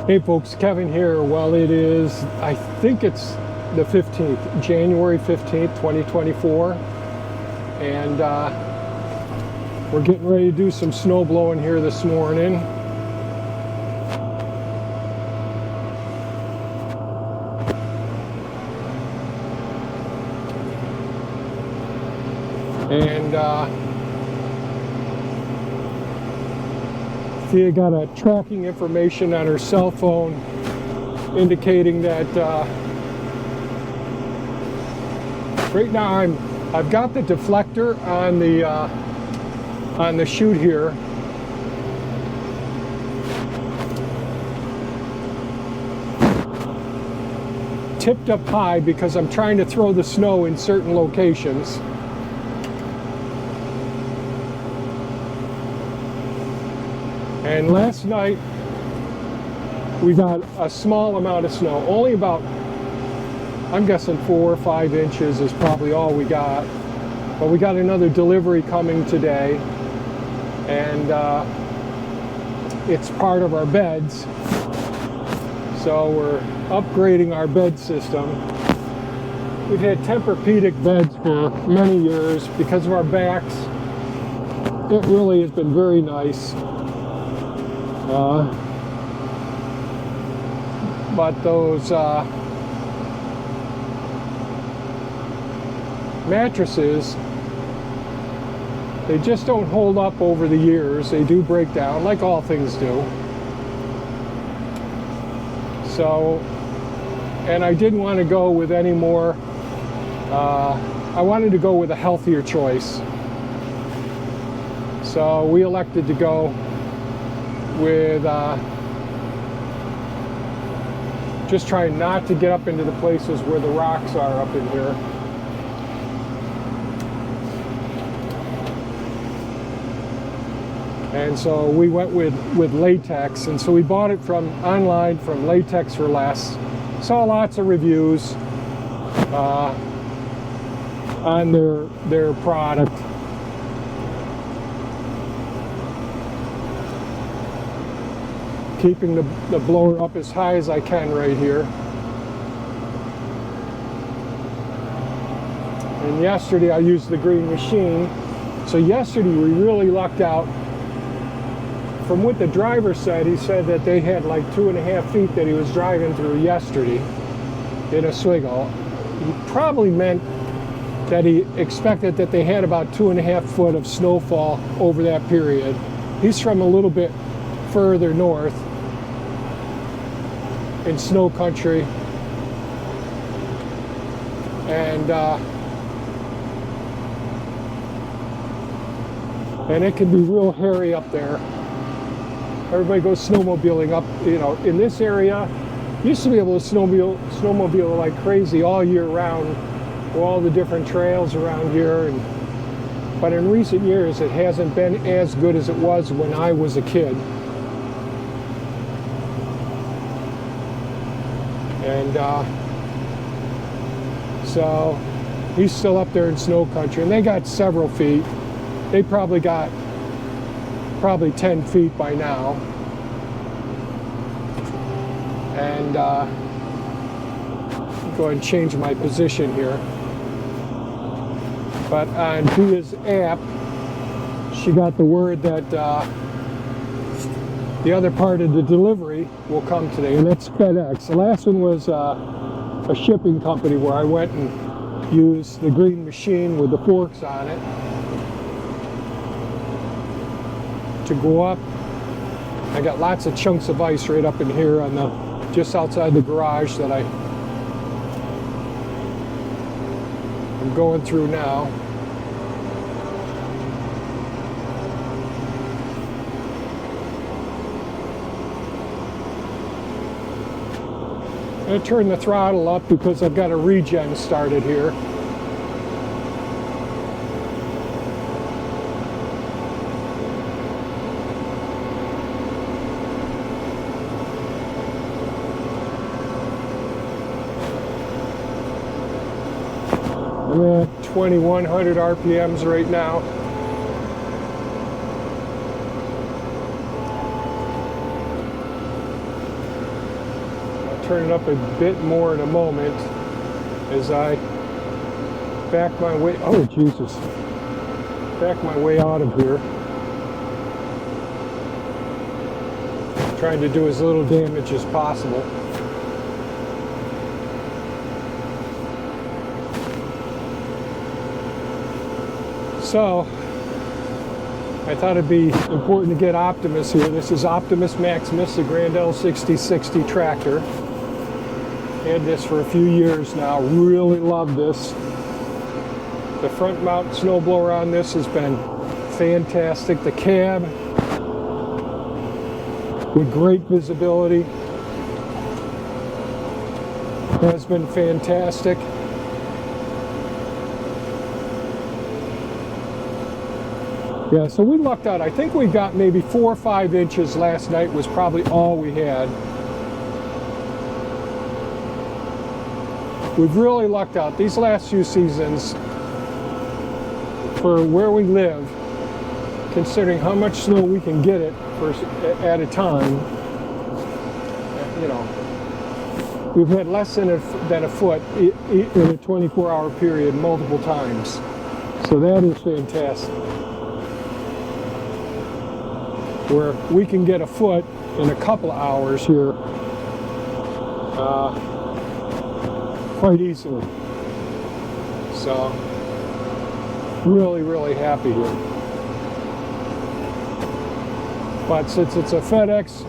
Hey folks, Kevin here. Well, it is, I think it's the 15th, January 15th, 2024. And we're getting ready to do some snow blowing here this morning. And Thea got a tracking information on her cell phone indicating that right now I've got the deflector on the chute here, tipped up high because I'm trying to throw the snow in certain locations. And last night we got a small amount of snow, only about, I'm guessing 4 or 5 inches is probably all we got. But we got another delivery coming today, and it's part of our beds. So we're upgrading our bed system. We've had Tempur-Pedic beds for many years because of our backs. It really has been very nice. But those mattresses, they just don't hold up over the years. They do break down, like all things do. So, and I didn't want to go with any more, I wanted to go with a healthier choice. So we elected to go with just trying not to get up into the places where the rocks are up in here. And so we went with latex, and so we bought it from online from Latex for Less. Saw lots of reviews on their product. Keeping the blower up as high as I can right here. And yesterday I used the green machine. So yesterday we really lucked out. From what the driver said, he said that they had like 2.5 feet that he was driving through yesterday in Oswego. He probably meant that he expected that they had about 2.5 foot of snowfall over that period. He's from a little bit further north in snow country, and it can be real hairy up there. Everybody goes snowmobiling up, you know, in this area. Used to be able to snowmobile like crazy all year round, all the different trails around here, but in recent years it hasn't been as good as it was when I was a kid. And so he's still up there in snow country, and they got several feet. They probably got 10 feet by now. And go ahead and change my position here. But on Thea's app, she got the word that the other part of the delivery will come today, and that's FedEx. The last one was a shipping company where I went and used the green machine with the forks on it to go up. I got lots of chunks of ice right up in here on just outside the garage that I'm going through now. I'm going to turn the throttle up because I've got a regen started here. I'm at 2100 RPMs right now. turn it up a bit more in a moment as I back my way, oh Jesus, back my way out of here. Trying to do as little damage as possible. So, I thought it'd be important to get Optimus here. This is Optimus Maximus, the Grand L6060 tractor. Had this for a few years now. Really love this. The front mount snowblower on this has been fantastic. The cab with great visibility has been fantastic. Yeah, so we lucked out. I think we got maybe 4 or 5 inches last night was probably all we had. We've really lucked out. These last few seasons, for where we live, considering how much snow we can get it at a time, you know, we've had less than a foot in a 24-hour period multiple times. So that is fantastic. Where we can get a foot in a couple of hours here quite easily. So really, really happy here. But since it's a FedEx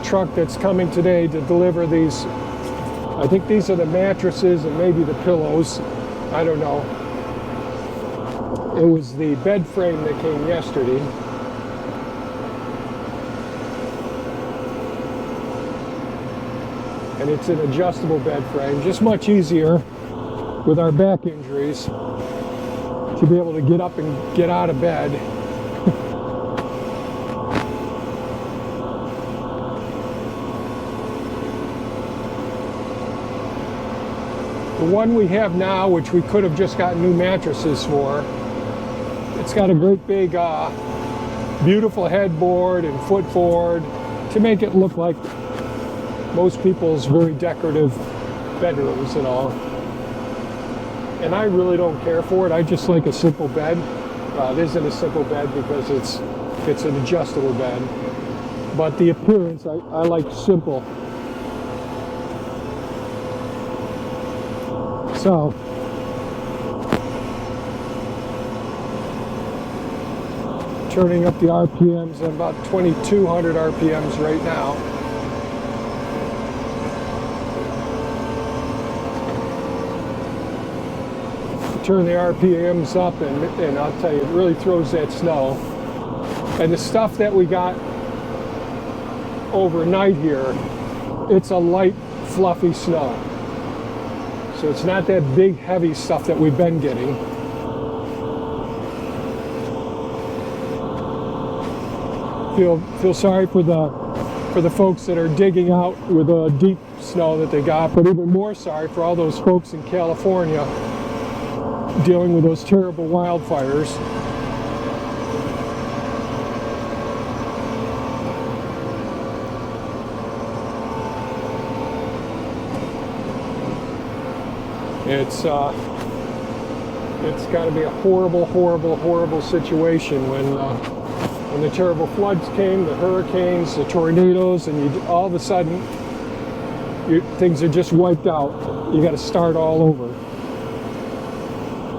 truck that's coming today to deliver these, I think these are the mattresses and maybe the pillows, I don't know. It was the bed frame that came yesterday. And it's an adjustable bed frame, just much easier with our back injuries to be able to get up and get out of bed. The one we have now, which we could have just gotten new mattresses for, it's got a great big beautiful headboard and footboard to make it look like most people's very decorative bedrooms and all. And I really don't care for it. I just like a simple bed. It isn't a simple bed because it's an adjustable bed. But the appearance, I like simple. So, turning up the RPMs at about 2,200 RPMs right now. Turn the RPMs up and I'll tell you, it really throws that snow. And the stuff that we got overnight here, it's a light, fluffy snow. So it's not that big, heavy stuff that we've been getting. Feel sorry for the folks that are digging out with the deep snow that they got, but even more sorry for all those folks in California dealing with those terrible wildfires. It's got to be a horrible, horrible, horrible situation when the terrible floods came, the hurricanes, the tornadoes, and all of a sudden things are just wiped out. You got to start all over.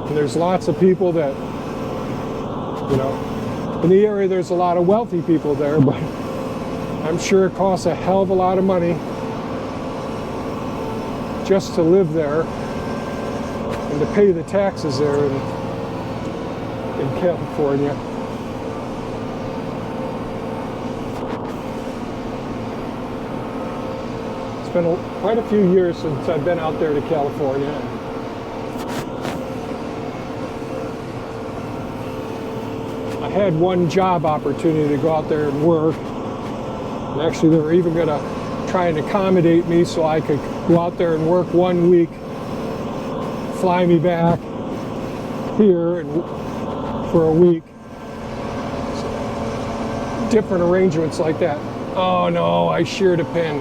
And there's lots of people that, you know, in the area there's a lot of wealthy people there, but I'm sure it costs a hell of a lot of money just to live there and to pay the taxes there in California. It's been quite a few years since I've been out there to California. I had one job opportunity to go out there and work. And actually, they were even going to try and accommodate me so I could go out there and work 1 week, fly me back here and for a week. So, different arrangements like that. Oh no, I sheared a pin.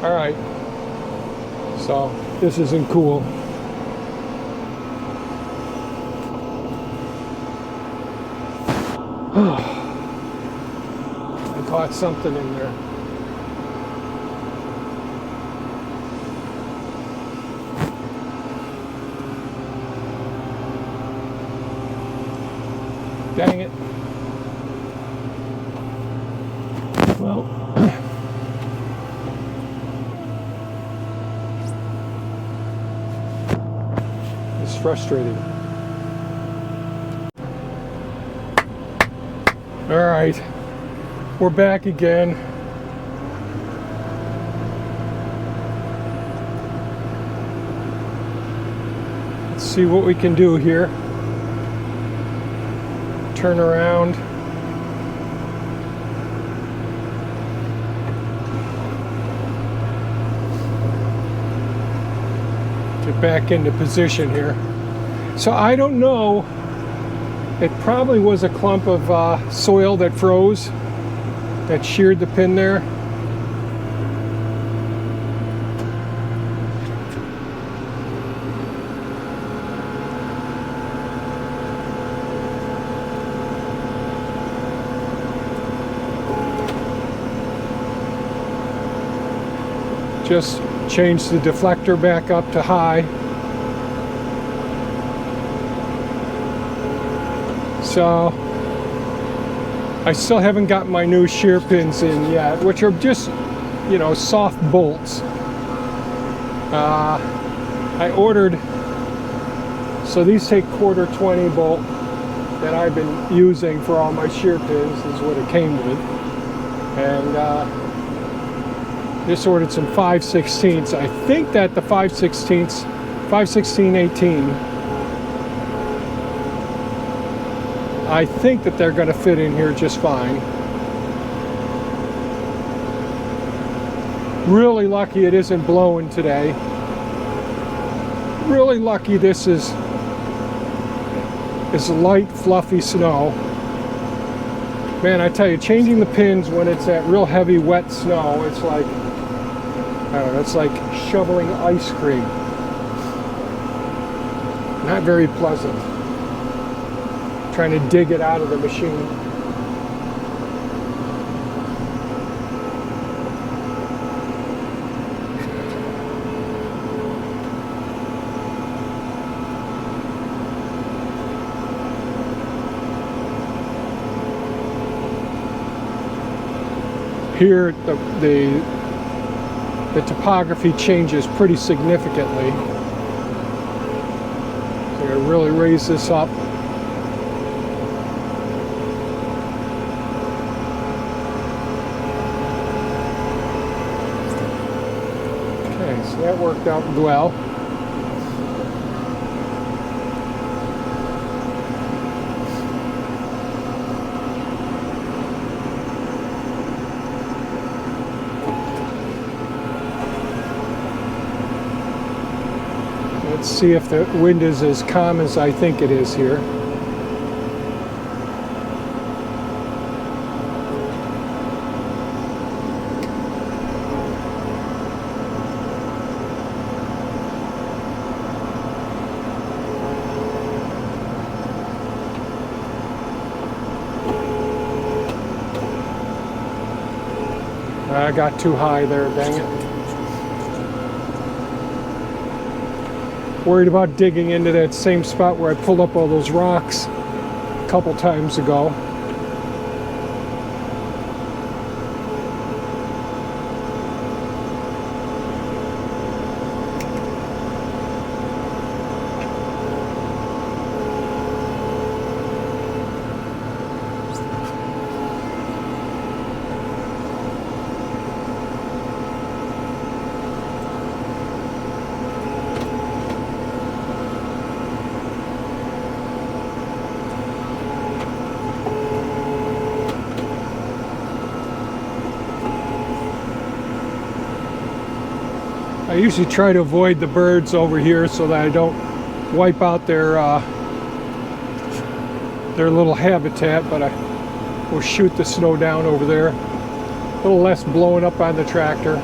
All right. So this isn't cool. I caught something in there. Dang it. Well, it's frustrating. All right, we're back again. Let's see what we can do here. Turn around. Get back into position here. So I don't know. It probably was a clump of soil that froze, that sheared the pin there. Just change the deflector back up to high. So I still haven't got my new shear pins in yet, which are just, you know, soft bolts. I ordered, so these take 1/4 bolt that I've been using for all my shear pins, is what it came with. And just ordered some 5/16. I think that the 5/16, 5/16/18, I think that they're going to fit in here just fine. Really lucky it isn't blowing today. Really lucky this is light, fluffy snow. Man, I tell you, changing the pins when it's that real heavy, wet snow, it's like, I don't know, it's like shoveling ice cream. Not very pleasant. Trying to dig it out of the machine. Here, the topography changes pretty significantly. So I really raise this up. Okay, so that worked out well. Let's see if the wind is as calm as I think it is here. I got too high there, dang it. Worried about digging into that same spot where I pulled up all those rocks a couple times ago. I usually try to avoid the birds over here so that I don't wipe out their little habitat, but I will shoot the snow down over there. A little less blowing up on the tractor.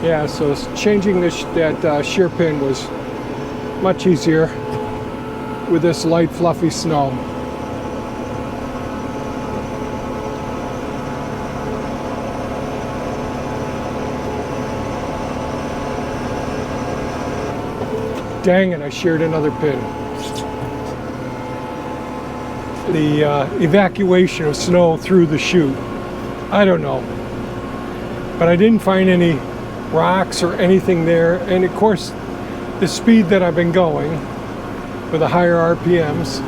Yeah, so changing that shear pin was much easier with this light fluffy snow. Dang it, I sheared another pin. The evacuation of snow through the chute. I don't know. But I didn't find any rocks or anything there. And of course, the speed that I've been going with the higher RPMs,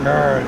all right.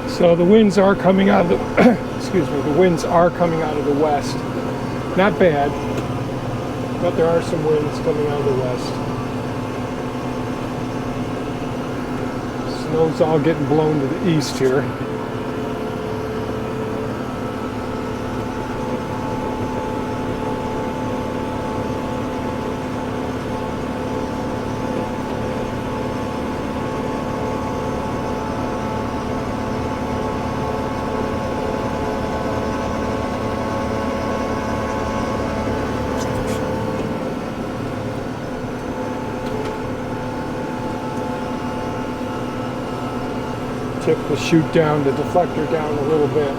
So the winds are coming out of the, excuse me, the winds are coming out of the west. Not bad, but there are some winds coming out of the west. Snow's all getting blown to the east here. Tip the chute down, the deflector down a little bit.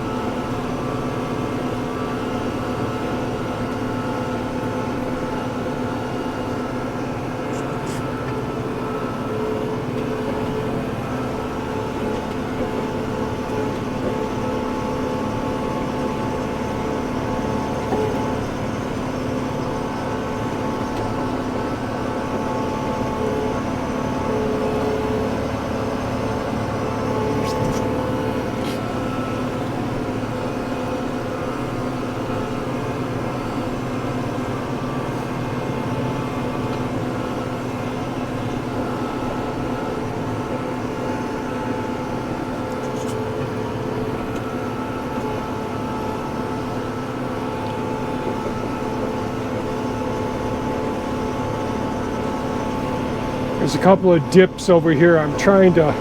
There's a couple of dips over here. I'm trying to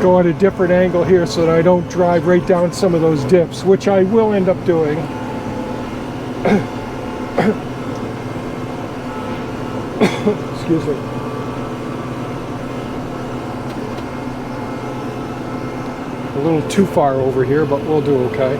go at a different angle here so that I don't drive right down some of those dips, which I will end up doing. Excuse me. A little too far over here, but we'll do okay.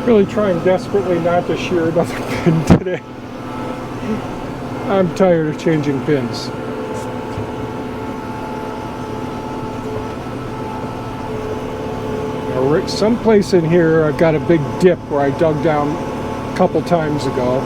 Really trying desperately not to shear another pin today. I'm tired of changing pins. Now, someplace in here I've got a big dip where I dug down a couple times ago.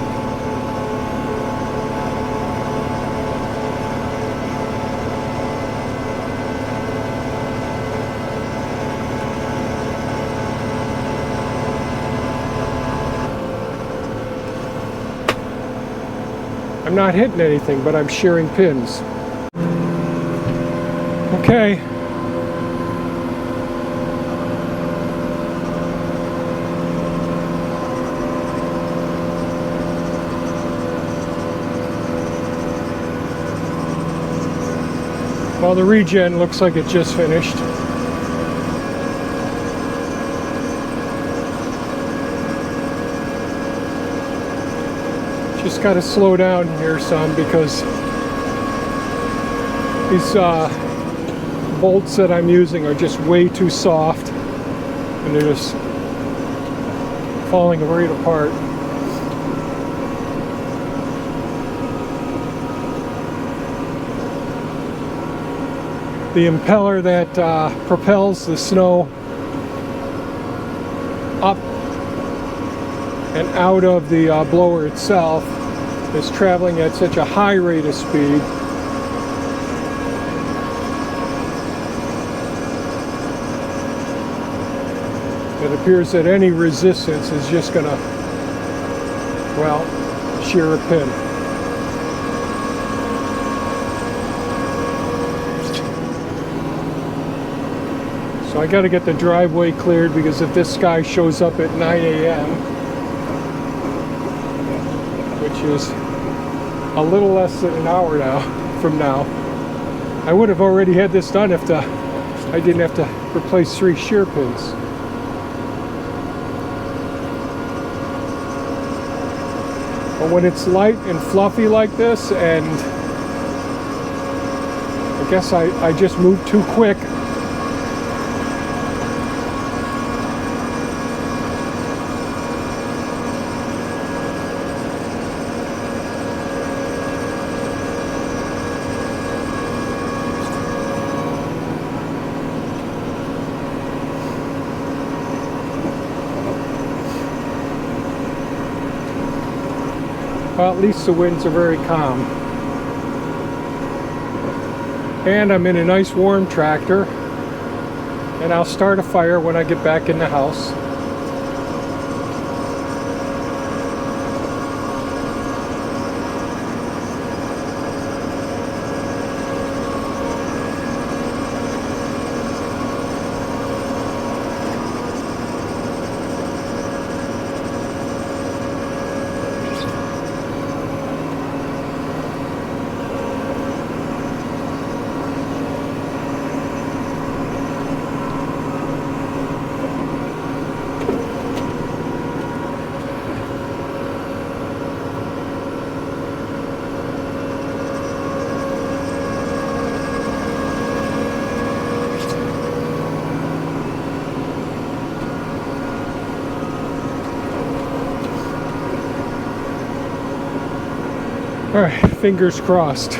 I'm not hitting anything, but I'm shearing pins. Okay. Well, the regen looks like it just finished. Just got to slow down here some because these bolts that I'm using are just way too soft and they're just falling right apart. The impeller that propels the snow up and out of the blower itself is traveling at such a high rate of speed it appears that any resistance is just gonna, well, shear a pin. So I got to get the driveway cleared because if this guy shows up at 9 a.m., which is a little less than an hour from now, I would have already had this done if I didn't have to replace 3 shear pins. But when it's light and fluffy like this, and I guess I just moved too quick, well, at least the winds are very calm. And I'm in a nice warm tractor. And I'll start a fire when I get back in the house. All right, fingers crossed.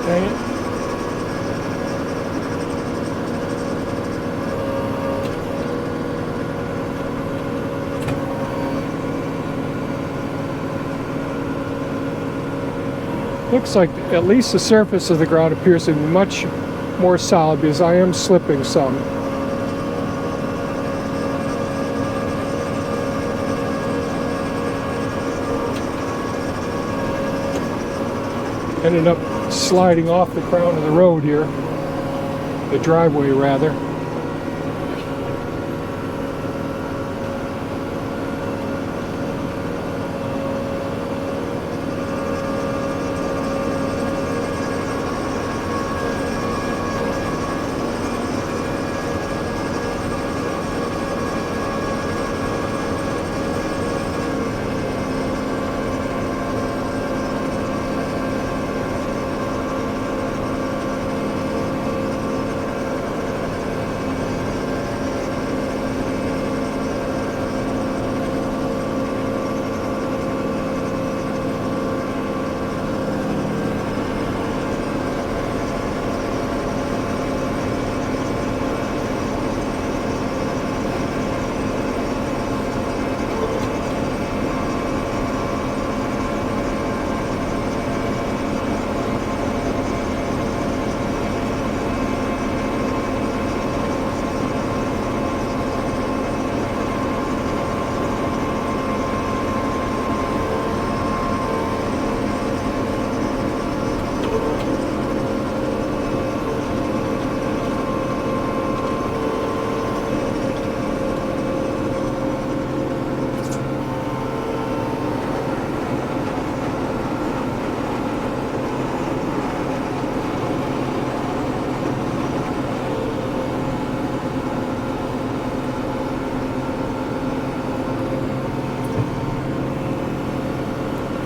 Dang it. Looks like at least the surface of the ground appears to be much more solid because I am slipping some. Ended up sliding off the crown of the road here, the driveway rather.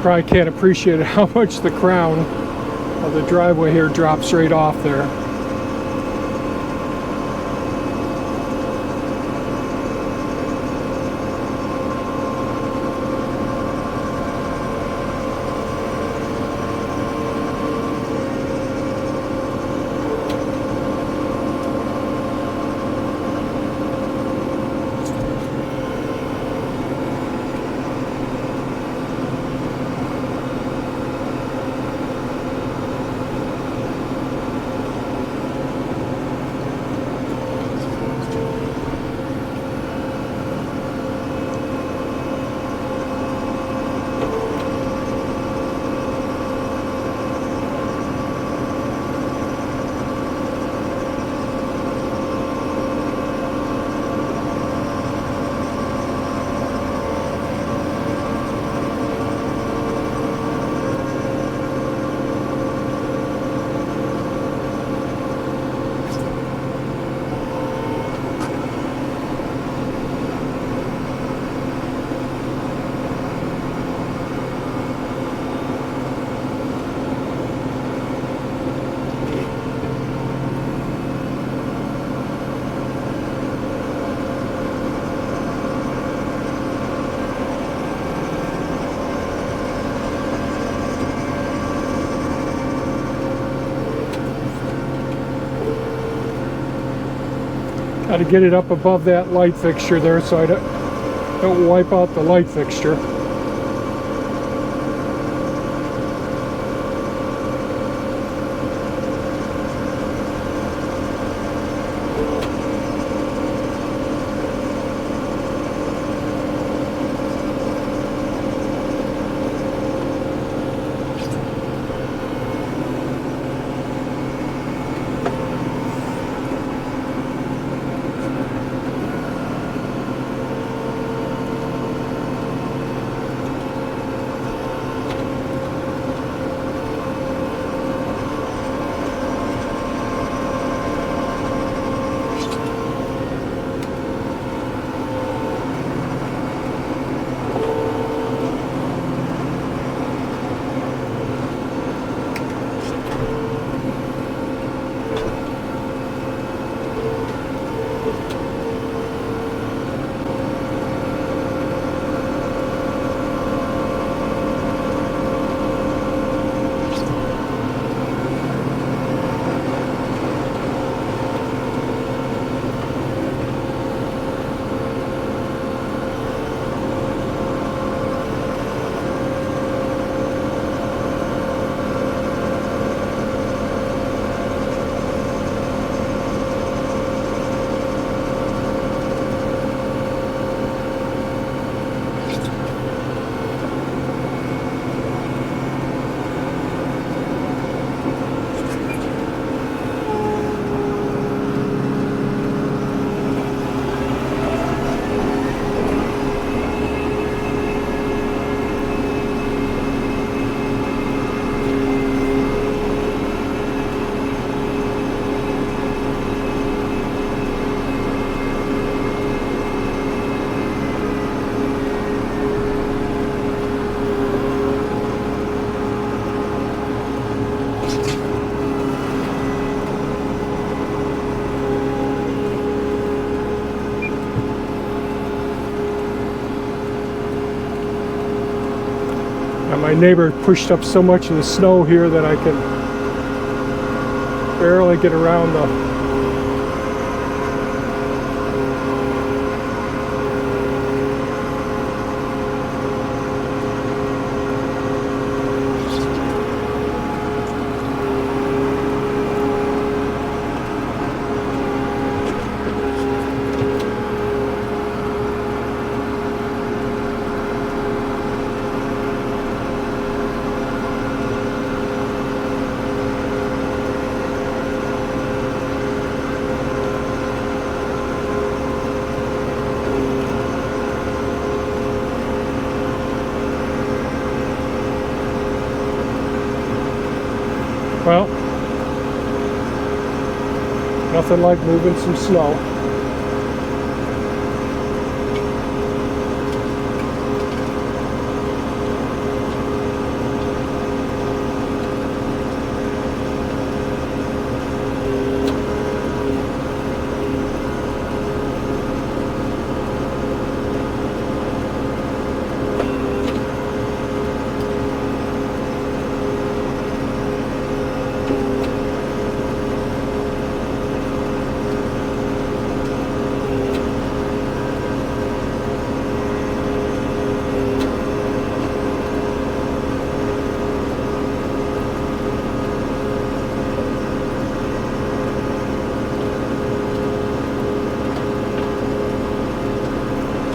probably can't appreciate how much the crown of the driveway here drops right off there. Got to get it up above that light fixture there so I don't wipe out the light fixture. And my neighbor pushed up so much of the snow here that I can barely get around the well, nothing like moving some snow.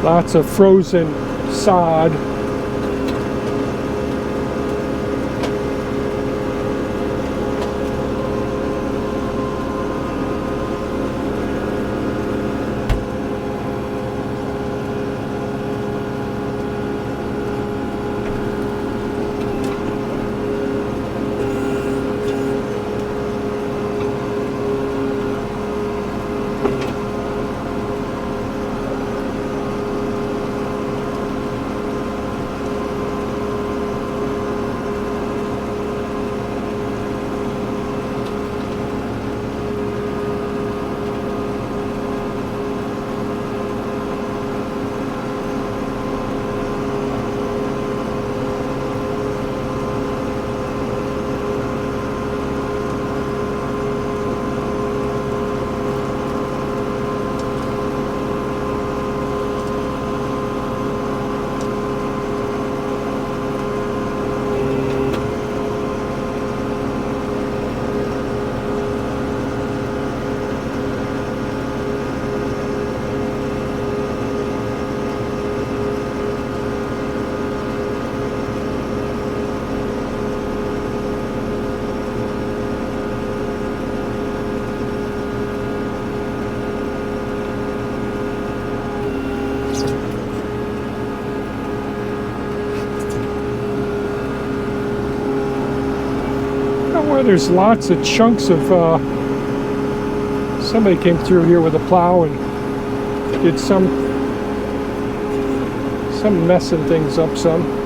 Lots of frozen sod. There's lots of chunks of somebody came through here with a plow and did some messing things up some.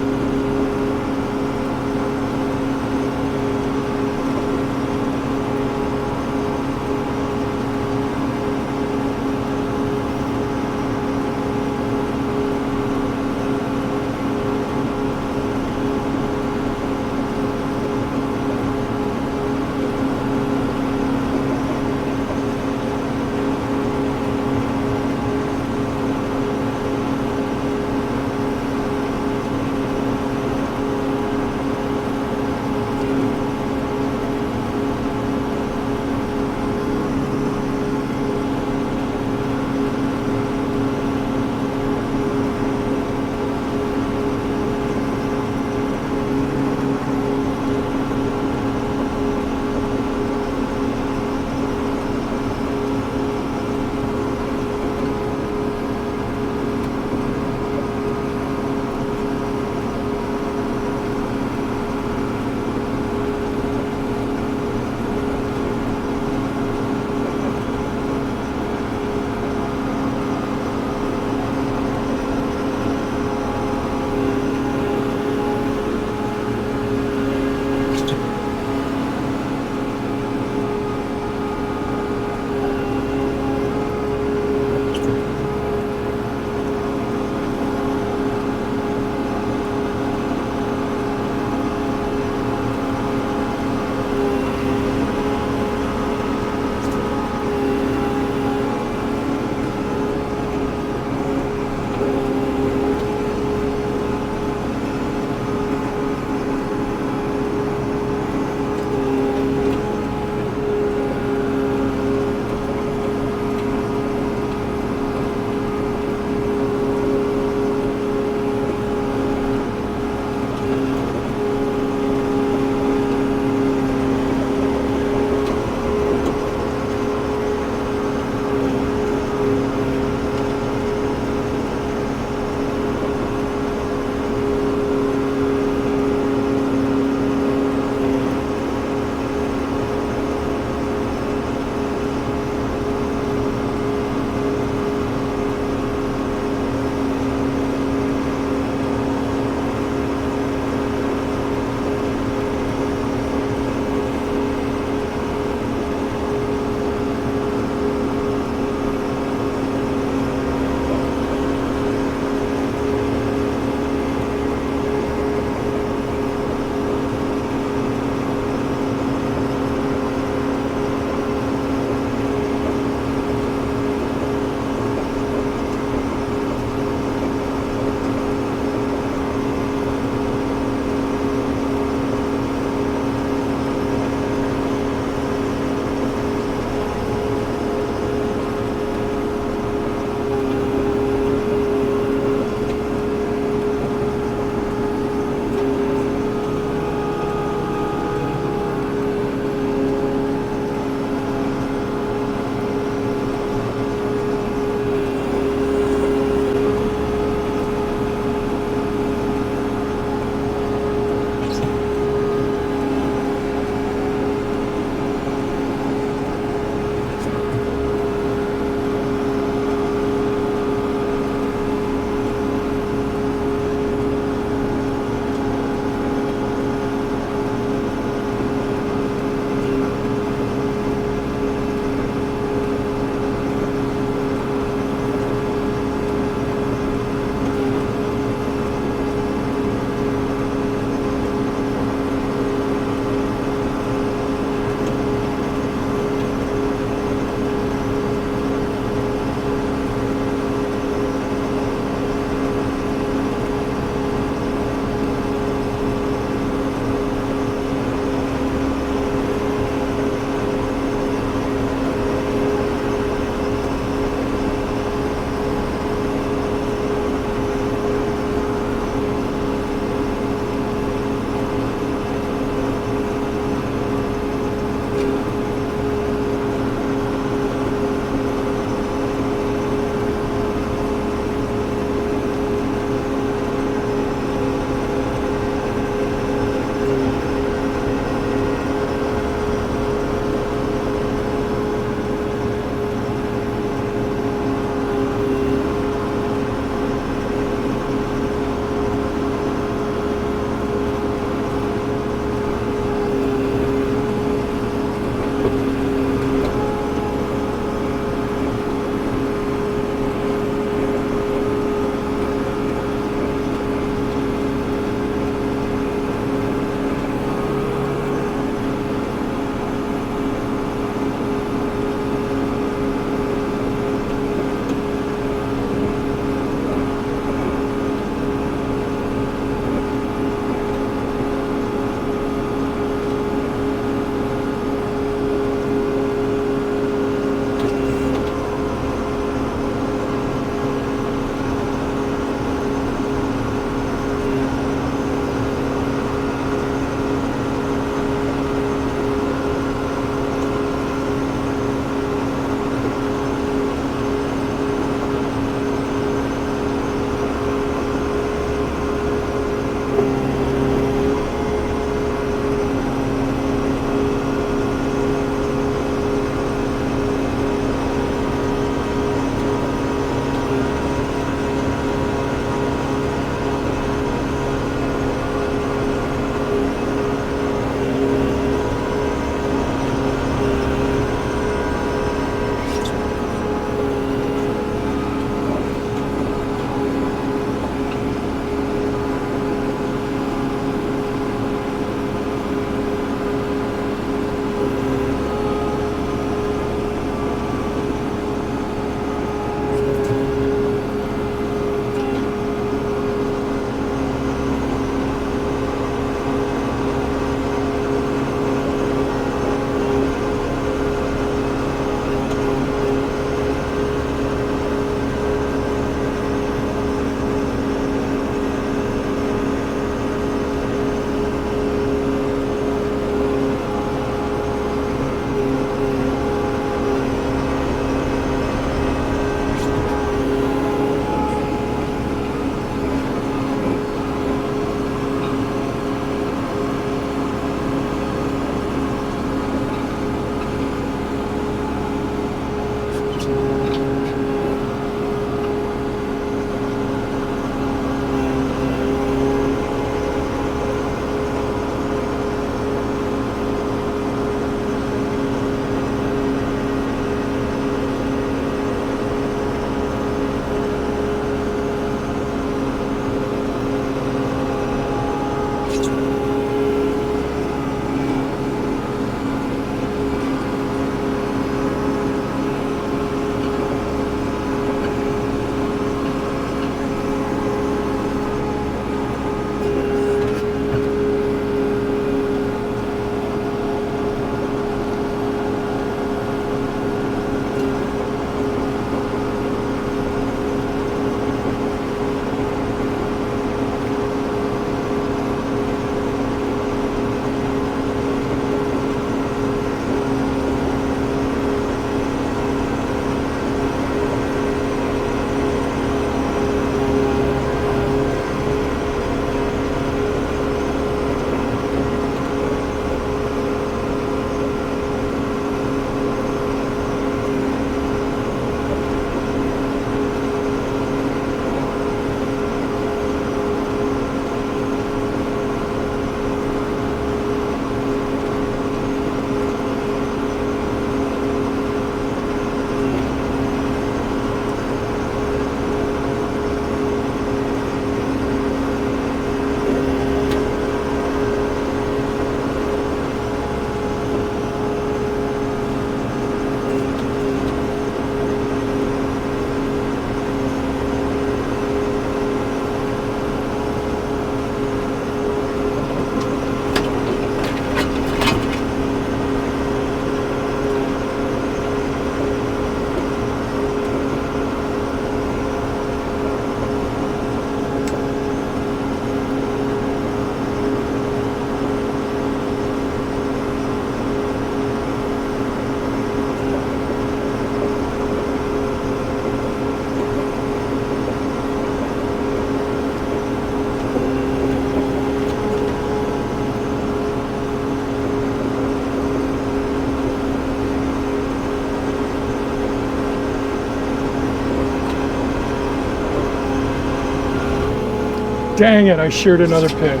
Dang it, I sheared another pin.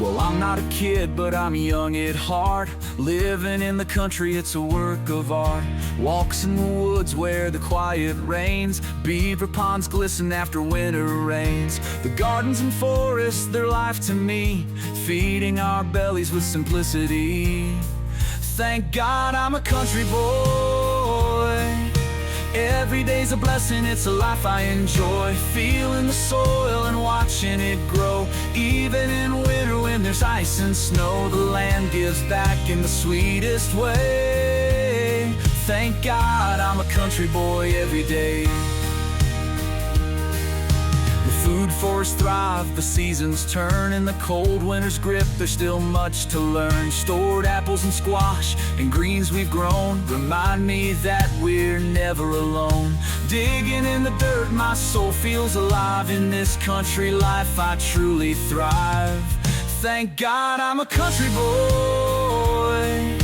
Well, I'm not a kid, but I'm young at heart. Living in the country, it's a work of art. Walks in the woods where the quiet reigns. Beaver ponds glisten after winter rains. The gardens and forests, they're life to me, feeding our bellies with simplicity. Thank God I'm a country boy. Every day's a blessing, it's a life I enjoy. Feeling the soil and watching it grow. Even in winter when there's ice and snow, the land gives back in the sweetest way. Thank God I'm a country boy every day. The food forests thrive, the seasons turn. In the cold winter's grip, there's still much to learn. Stored apples and squash and greens we've grown remind me that we're never alone. Digging in the dirt, my soul feels alive. In this country life, I truly thrive. Thank God I'm a country boy.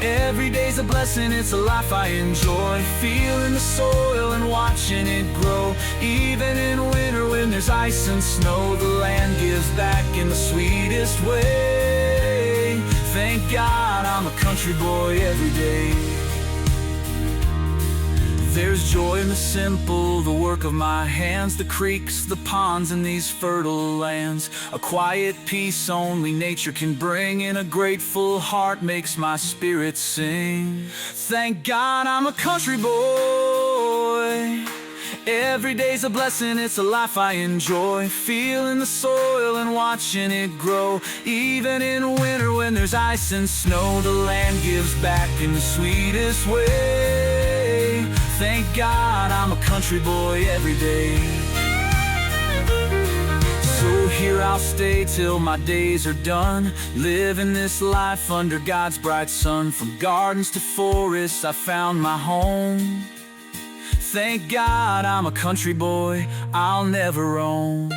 Every day's a blessing, it's a life I enjoy. Feeling the soil and watching it grow. Even in winter when there's ice and snow, the land gives back in the sweetest way. Thank God I'm a country boy every day. There's joy in the simple, the work of my hands. The creeks, the ponds, and these fertile lands. A quiet peace only nature can bring, and a grateful heart makes my spirit sing. Thank God I'm a country boy. Every day's a blessing, it's a life I enjoy. Feeling the soil and watching it grow. Even in winter when there's ice and snow, the land gives back in the sweetest way. Thank God I'm a country boy every day. So here I'll stay till my days are done, living this life under God's bright sun. From gardens to forests, I found my home. Thank God I'm a country boy, I'll never roam.